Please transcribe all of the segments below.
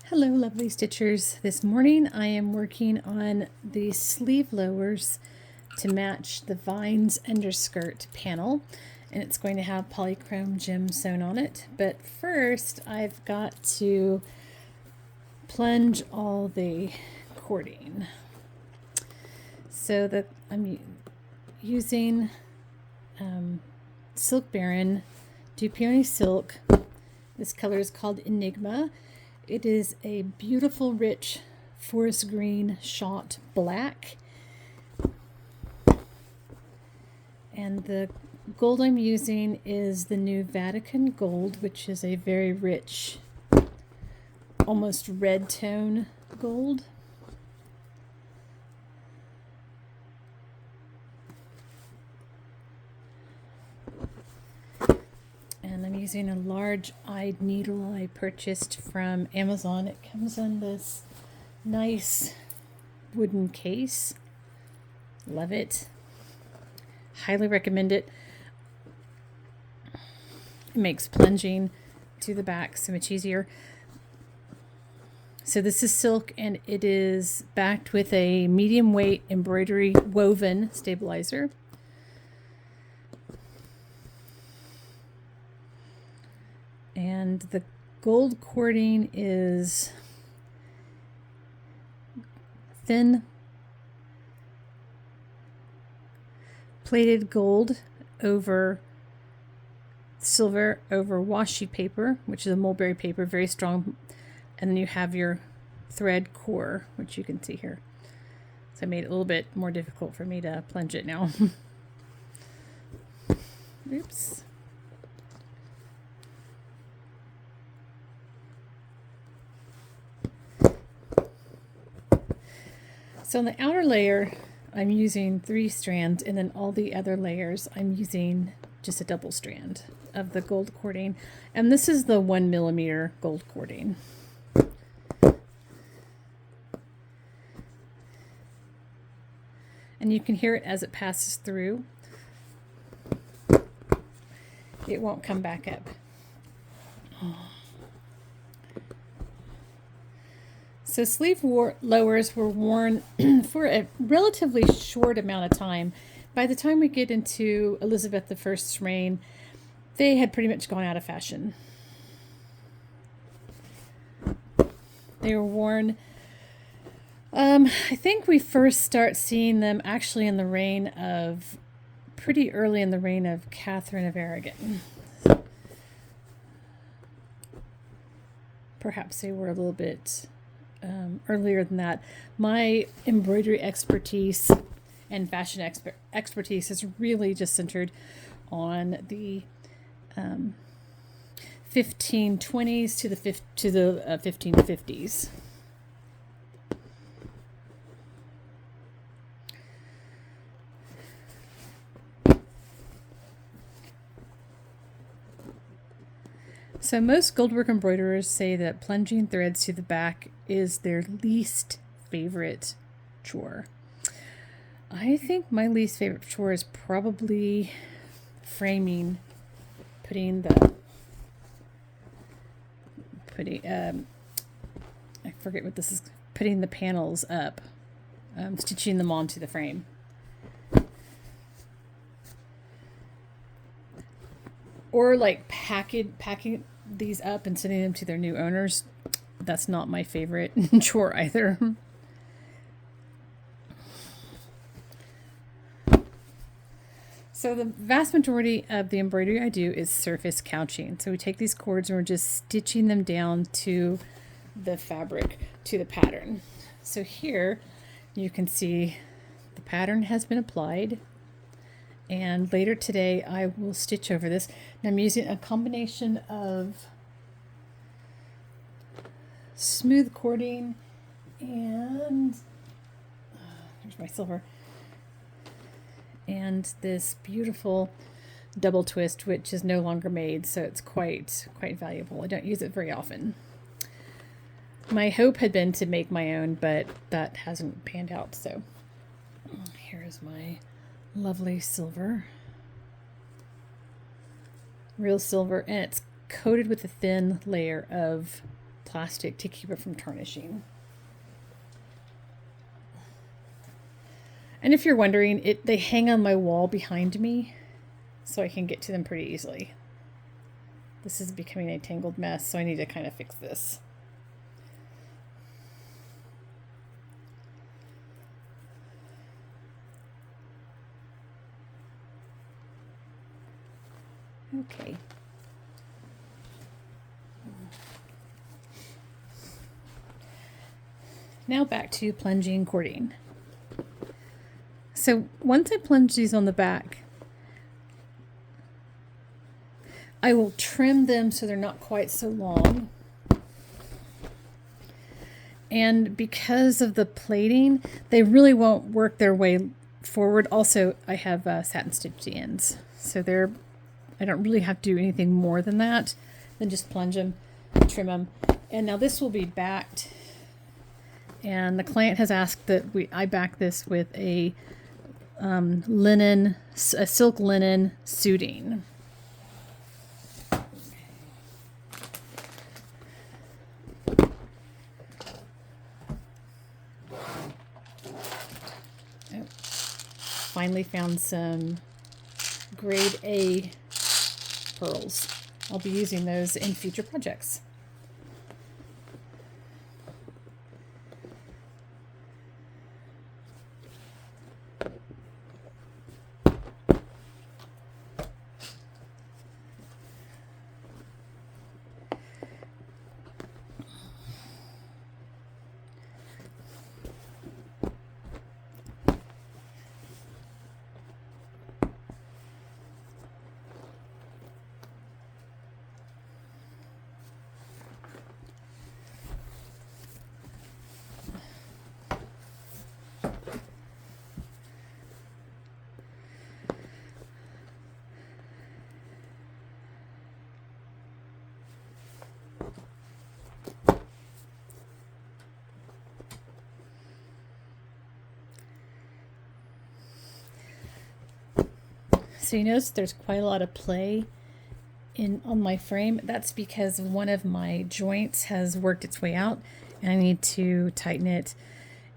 Hello, lovely stitchers. This morning I am working on the sleeve lowers to match the Vines underskirt panel, and it's going to have polychrome gems sewn on it. But first I've got to plunge all the cording. So I'm using Silk Baron Dupioni silk. This color is called Enigma. It is a beautiful, rich forest green shot black. And the gold I'm using is the new Vatican gold, which is a very rich, almost red tone gold. And I'm using a large-eyed needle I purchased from Amazon. It comes in this nice wooden case. Love it. Highly recommend it. It makes plunging to the back so much easier. So this is silk, and it is backed with a medium weight embroidery woven stabilizer. And the gold cording is thin plated gold over silver over washi paper, which is a mulberry paper, very strong. And then you have your thread core, which you can see here. So I made it a little bit more difficult for me to plunge it now. Oops. So on the outer layer, I'm using 3 strands, and then all the other layers, I'm using just a double strand of the gold cording. And this is the 1mm gold cording. And you can hear it as it passes through. It won't come back up. So sleeve lowers were worn for a relatively short amount of time. By the time we get into Elizabeth I's reign, they had pretty much gone out of fashion. They were worn, I think we first start seeing them actually in the reign of, pretty early in the reign of Catherine of Aragon. Perhaps they were a little bit earlier than that. My embroidery expertise and fashion expertise is really just centered on the 1520s to the 1550s. So most goldwork embroiderers say that plunging threads to the back is their least favorite chore. I think my least favorite chore is probably framing, I forget what this is, putting the panels up, stitching them onto the frame. Or like packing these up and sending them to their new owners. That's not my favorite chore either. So the vast majority of the embroidery I do is surface couching. So we take these cords and we're just stitching them down to the fabric, to the pattern. So here you can see the pattern has been applied. And later today, I will stitch over this. And I'm using a combination of smooth cording and here's my silver, and this beautiful double twist, which is no longer made, so it's quite valuable. I don't use it very often. My hope had been to make my own, but that hasn't panned out. So here's my lovely silver, real silver, and it's coated with a thin layer of plastic to keep it from tarnishing. And if you're wondering, they hang on my wall behind me, so I can get to them pretty easily. This is becoming a tangled mess, so I need to kind of fix this. Okay. Now back to plunging cording. So once I plunge these on the back, I will trim them so they're not quite so long. And because of the plating, they really won't work their way forward. Also, I have satin stitched ends, so I don't really have to do anything more than that, than just plunge them, trim them. And now this will be backed, and the client has asked that I back this with a silk linen suiting. Finally found some grade A pearls. I'll be using those in future projects. So you notice there's quite a lot of play on my frame. That's because one of my joints has worked its way out, and I need to tighten it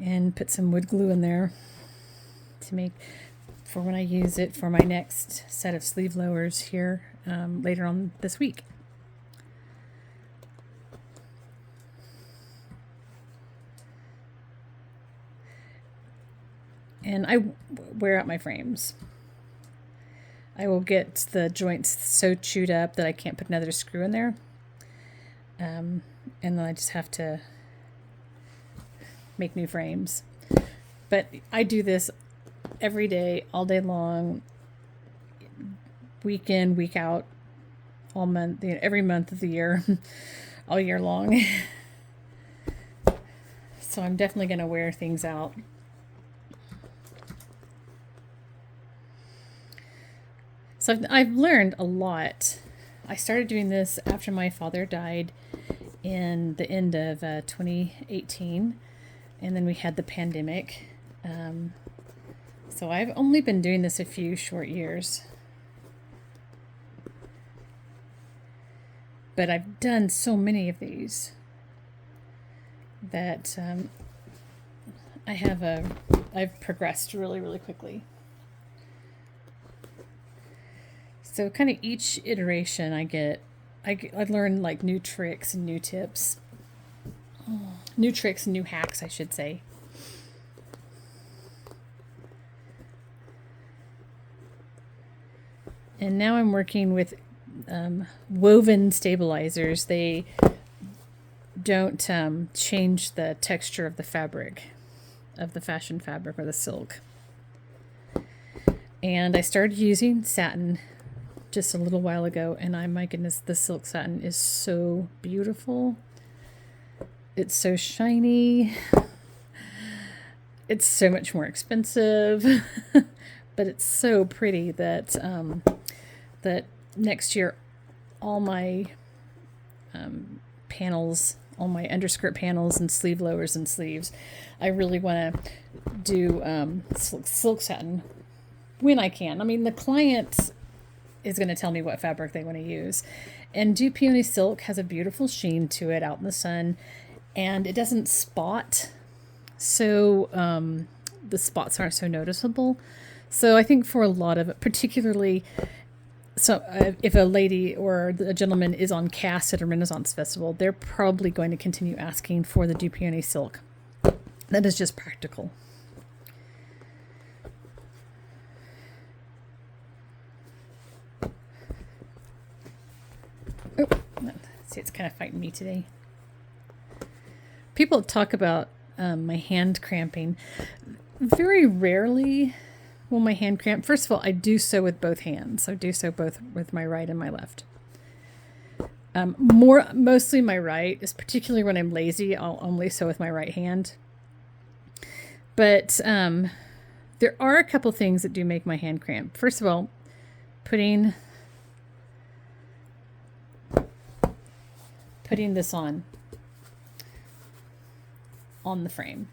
and put some wood glue in there to make for when I use it for my next set of sleeve lowers here later on this week. And I wear out my frames. I will get the joints so chewed up that I can't put another screw in there. And then I just have to make new frames. But I do this every day, all day long, week in, week out, all month, every month of the year, all year long. So I'm definitely going to wear things out. So I've learned a lot. I started doing this after my father died in the end of 2018, and then we had the pandemic. So I've only been doing this a few short years. But I've done so many of these that I've progressed really, really quickly. So kind of each iteration I learn like new tricks and new tips. New tricks and new hacks, I should say. And now I'm working with woven stabilizers. They don't change the texture of the fabric, of the fashion fabric or the silk. And I started using satin just a little while ago, and my goodness, the silk satin is so beautiful. It's so shiny. It's so much more expensive, but it's so pretty that that next year all my panels, all my underskirt panels and sleeve lowers and sleeves, I really want to do silk satin when I can. I mean, the client is going to tell me what fabric they want to use, And dew peony silk has a beautiful sheen to it out in the sun, and it doesn't spot, so the spots aren't so noticeable. So I think for a lot of it, particularly, so if a lady or a gentleman is on cast at a Renaissance festival, they're probably going to continue asking for the dew peony silk. That is just practical. Oh, see, it's kind of fighting me today. People talk about my hand cramping. Very rarely will my hand cramp. First of all, I do sew with both hands. I do sew both with my right and my left. Mostly my right, is particularly when I'm lazy, I'll only sew with my right hand. But there are a couple things that do make my hand cramp. First of all, putting this on the frame.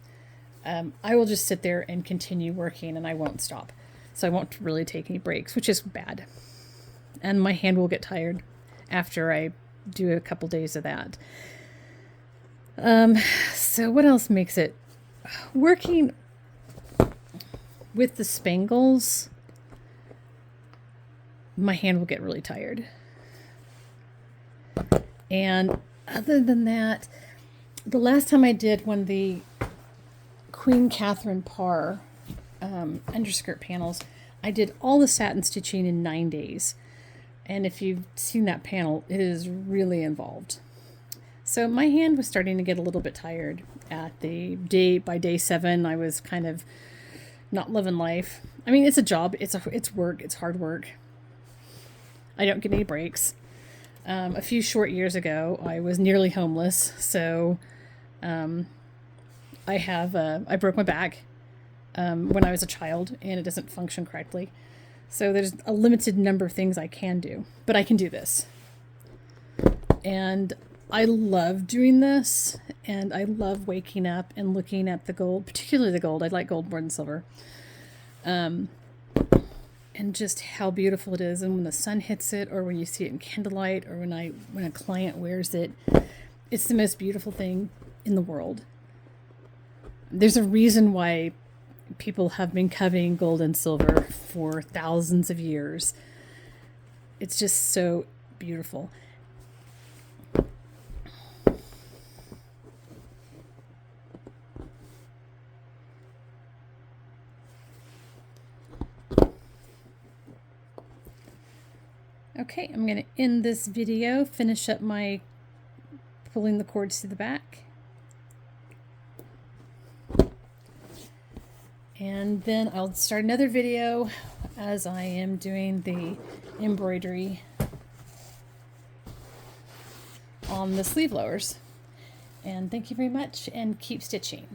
I will just sit there and continue working and I won't stop. So I won't really take any breaks, which is bad. And my hand will get tired after I do a couple days of that. So what else makes it? Working with the spangles, my hand will get really tired. And other than that, the last time I did one of the Queen Catherine Parr underskirt panels, I did all the satin stitching in 9 days. And if you've seen that panel, it is really involved. So my hand was starting to get a little bit tired at by day 7. I was kind of not living life. I mean, it's a job, it's work, it's hard work. I don't get any breaks. A few short years ago, I was nearly homeless, so I broke my back when I was a child, and it doesn't function correctly. So there's a limited number of things I can do, but I can do this. And I love doing this, and I love waking up and looking at the gold, particularly the gold. I like gold more than silver. And just how beautiful it is. And when the sun hits it, or when you see it in candlelight, or when a client wears it, it's the most beautiful thing in the world. There's a reason why people have been coveting gold and silver for thousands of years. It's just so beautiful. Okay, I'm going to end this video, finish up my pulling the cords to the back. And then I'll start another video as I am doing the embroidery on the sleeve lowers. And thank you very much, and keep stitching.